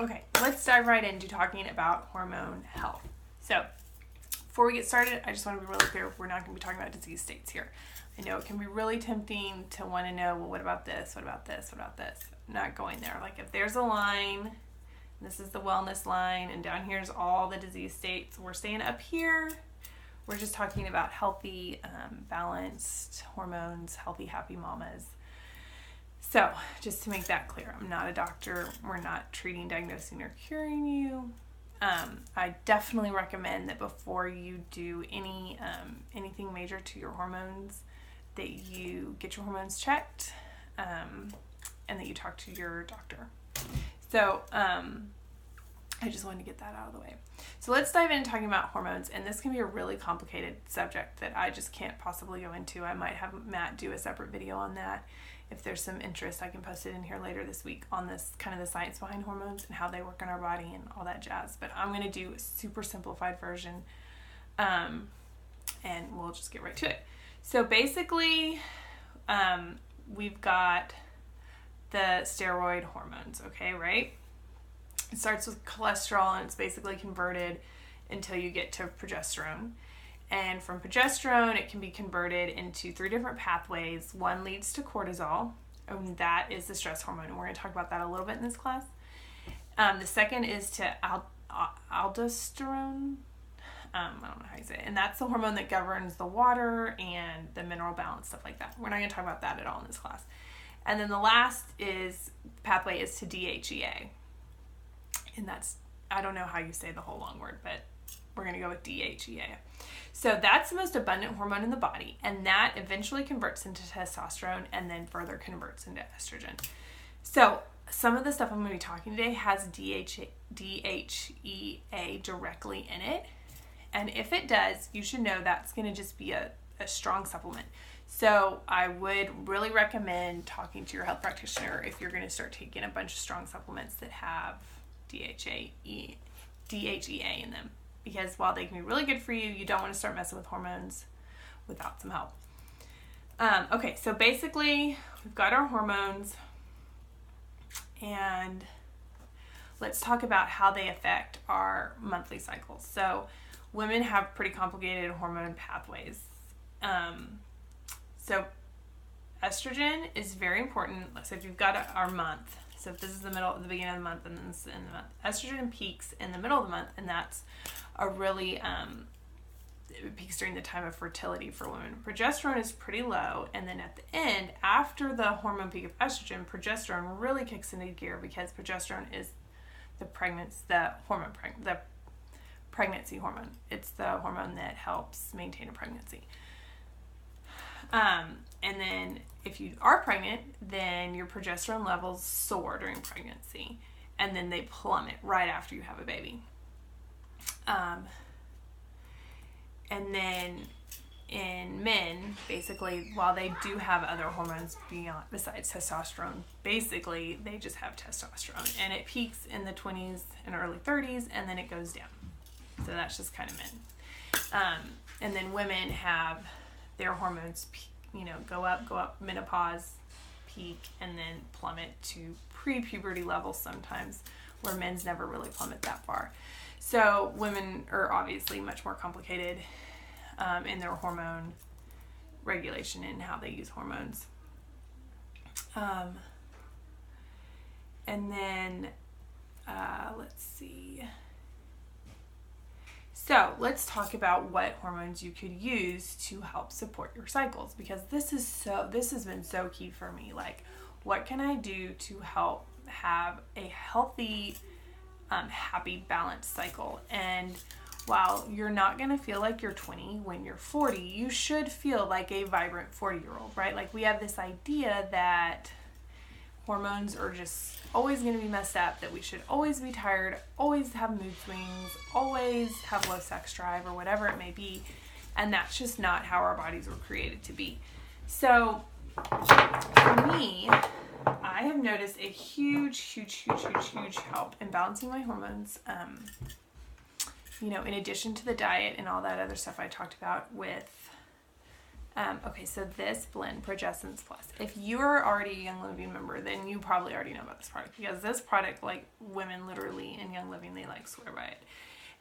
Okay, let's dive right into talking about hormone health. So, before we get started, I just want to be really clear, we're not going to be talking about disease states here. I know it can be really tempting to want to know, well, what about this? What about this? What about this? I'm not going there. Like if there's a line, this is the wellness line, and down here's all the disease states. We're staying up here. We're just talking about healthy, balanced hormones, healthy, happy mamas. So, just to make that clear, I'm not a doctor. We're not treating, diagnosing, or curing you. I definitely recommend that before you do anything major to your hormones, that you get your hormones checked, and that you talk to your doctor. So, I just wanted to get that out of the way. So let's dive into talking about hormones, and this can be a really complicated subject that I just can't possibly go into. I might have Matt do a separate video on that. If there's some interest, I can post it in here later this week on this kind of the science behind hormones and how they work in our body and all that jazz. But I'm going to do a super simplified version, and we'll just get right to it. So basically, we've got the steroid hormones, okay, right? It starts with cholesterol and it's basically converted until you get to progesterone. And from progesterone, it can be converted into 3 different pathways. One leads to cortisol, and that is the stress hormone. And we're going to talk about that a little bit in this class. The second is to aldosterone. I don't know how you say it. And that's the hormone that governs the water and the mineral balance, stuff like that. We're not going to talk about that at all in this class. And then the last pathway is to DHEA. And that's, I don't know how you say the whole long word, but we're going to go with DHEA. So that's the most abundant hormone in the body, and that eventually converts into testosterone and then further converts into estrogen. So some of the stuff I'm going to be talking today has DHEA directly in it. And if it does, you should know that's going to just be a strong supplement. So I would really recommend talking to your health practitioner if you're going to start taking a bunch of strong supplements that have DHEA in them. Because while they can be really good for you, you don't want to start messing with hormones without some help. Okay, so basically, we've got our hormones, and let's talk about how they affect our monthly cycles. So women have pretty complicated hormone pathways. So estrogen is very important. So if you've got our month, so if this is the beginning of the month, and then this is the end of the month, estrogen peaks in the middle of the month, and that's a really, it peaks during the time of fertility for women. Progesterone is pretty low, and then at the end, after the hormone peak of estrogen, progesterone really kicks into gear because progesterone is the pregnancy hormone. It's the hormone that helps maintain a pregnancy. And then if you are pregnant, then your progesterone levels soar during pregnancy, and then they plummet right after you have a baby. And then in men, basically, while they do have other hormones besides testosterone, basically they just have testosterone, and it peaks in the 20s and early 30s, and then it goes down. So that's just kind of men. And then women have their hormones go up, menopause, peak, and then plummet to pre-puberty levels sometimes, where men's never really plummet that far. So women are obviously much more complicated in their hormone regulation and how they use hormones. And then, let's see. So let's talk about what hormones you could use to help support your cycles, because this has been so key for me. Like, what can I do to help have a healthy, happy, balanced cycle? And while you're not going to feel like you're 20 when you're 40, you should feel like a vibrant 40-year-old, right? Like, we have this idea that hormones are just always going to be messed up, that we should always be tired, always have mood swings, always have low sex drive, or whatever it may be. And that's just not how our bodies were created to be. So for me, I have noticed a huge help in balancing my hormones. In addition to the diet and all that other stuff I talked about with Okay, so this blend, Progestins Plus, if you're already a Young Living member, then you probably already know about this product, because this product, like, women literally in Young Living, they like swear by it.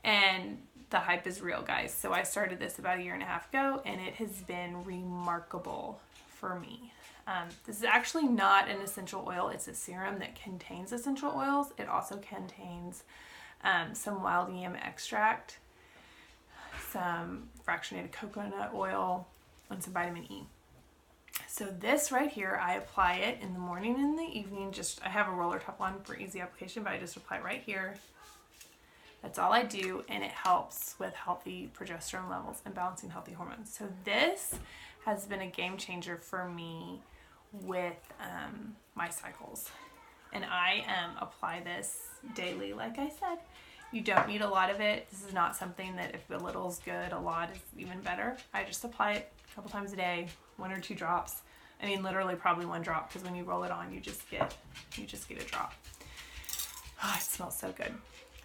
And the hype is real, guys. So I started this about 1.5 years ago, and it has been remarkable for me. This is actually not an essential oil. It's a serum that contains essential oils. It also contains some wild yam extract, some fractionated coconut oil, and some vitamin E. So this right here, I apply it in the morning and in the evening. I have a roller top on for easy application, but I just apply it right here. That's all I do, and it helps with healthy progesterone levels and balancing healthy hormones. So this has been a game changer for me with my cycles. And I apply this daily, like I said. You don't need a lot of it. This is not something that if a little is good, a lot is even better. I just apply it a couple times a day, 1 or 2 drops. I mean, literally probably 1 drop, because when you roll it on, you just get a drop. Oh, it smells so good.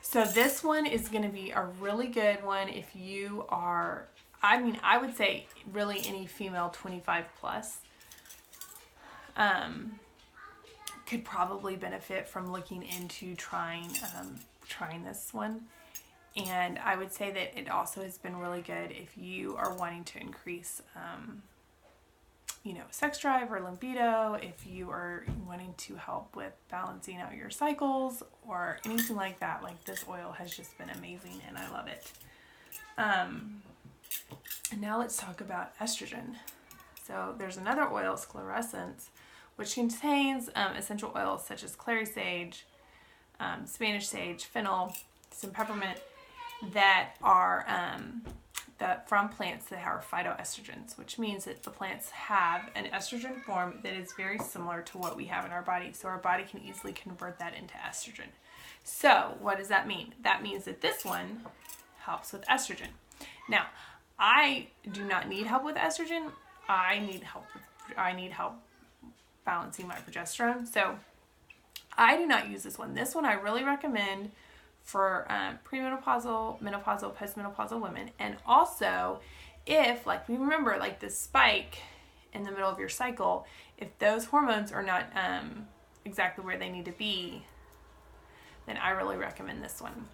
So this one is going to be a really good one if you are, I would say really any female 25 plus could probably benefit from looking into trying this one. And I would say that it also has been really good if you are wanting to increase sex drive or libido, if you are wanting to help with balancing out your cycles or anything like that. Like, this oil has just been amazing and I love it. And now let's talk about estrogen. So there's another oil, scleroscence, which contains essential oils such as clary sage, Spanish sage, fennel, some peppermint, that are from plants that are phytoestrogens, which means that the plants have an estrogen form that is very similar to what we have in our body. So our body can easily convert that into estrogen. So what does that mean? That means that this one helps with estrogen. Now, I do not need help with estrogen. I need help balancing my progesterone. So I do not use this one. This one I really recommend for premenopausal, menopausal, postmenopausal women. And also, if, like, we remember, like, this spike in the middle of your cycle, if those hormones are not exactly where they need to be, then I really recommend this one.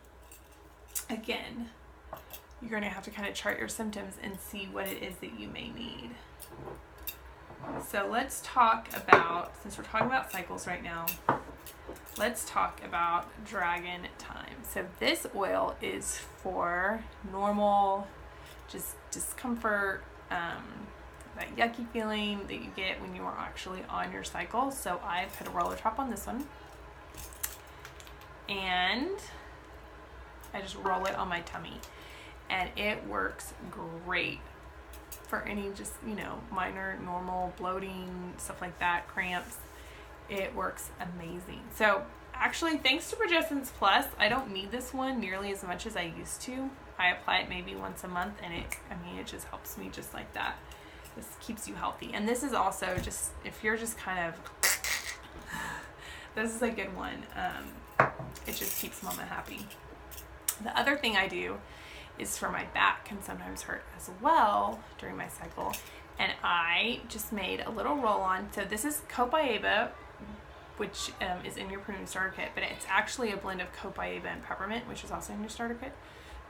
Again, you're going to have to kind of chart your symptoms and see what it is that you may need. So let's talk about, since we're talking about cycles right now, let's talk about Dragon Time. So this oil is for normal, just discomfort, that yucky feeling that you get when you are actually on your cycle. So I put a roller top on this one, and I just roll it on my tummy, and it works great for any just, minor, normal bloating, stuff like that, cramps. It works amazing. So actually, thanks to Progestins Plus, I don't need this one nearly as much as I used to. I apply it maybe once a month, and it just helps me just like that. This keeps you healthy. And this is also just, if you're just kind of, this is a good one. It just keeps mama happy. The other thing I do is for my back can sometimes hurt as well during my cycle. And I just made a little roll-on. So this is copaiba, which is in your premium starter kit, but it's actually a blend of copaiba and peppermint, which is also in your starter kit.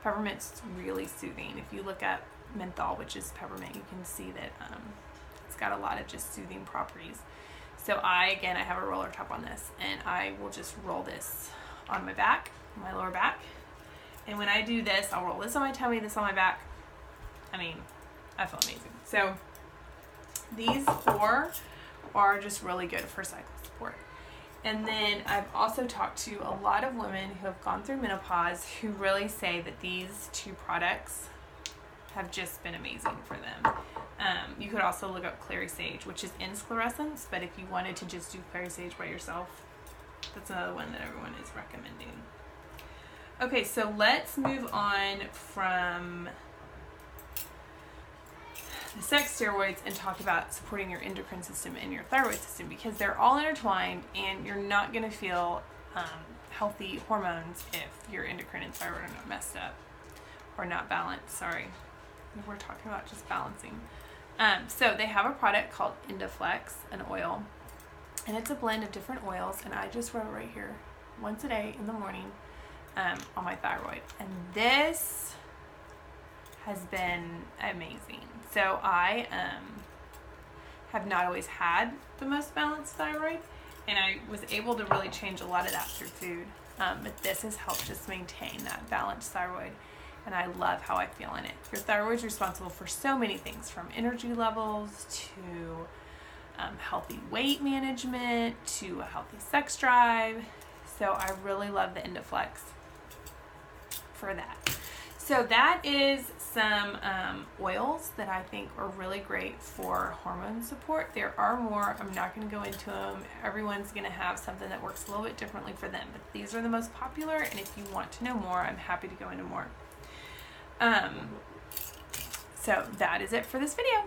Peppermint's really soothing. If you look at menthol, which is peppermint, you can see that it's got a lot of just soothing properties. So I have a roller top on this, and I will just roll this on my back, my lower back. And when I do this, I'll roll this on my tummy, this on my back. I feel amazing. So these 4 are just really good for cycle support. And then I've also talked to a lot of women who have gone through menopause who really say that these 2 products have just been amazing for them. You could also look up clary sage, which is in scleroscence, but if you wanted to just do clary sage by yourself, that's another one that everyone is recommending. Okay, so let's move on from the sex steroids and talk about supporting your endocrine system and your thyroid system, because they're all intertwined, and you're not going to feel healthy hormones if your endocrine and thyroid are not messed up or not balanced. Sorry, we're talking about just balancing. So they have a product called Indiflex, an oil, and it's a blend of different oils, and I just wrote right here, once a day in the morning on my thyroid. And this has been amazing. So I have not always had the most balanced thyroid, and I was able to really change a lot of that through food. But this has helped just maintain that balanced thyroid, and I love how I feel in it. Your thyroid is responsible for so many things, from energy levels to healthy weight management to a healthy sex drive. So I really love the Indiflex for that. So that is some oils that I think are really great for hormone support. There are more. I'm not going to go into them. Everyone's going to have something that works a little bit differently for them, but these are the most popular, and if you want to know more, I'm happy to go into more. So that is it for this video.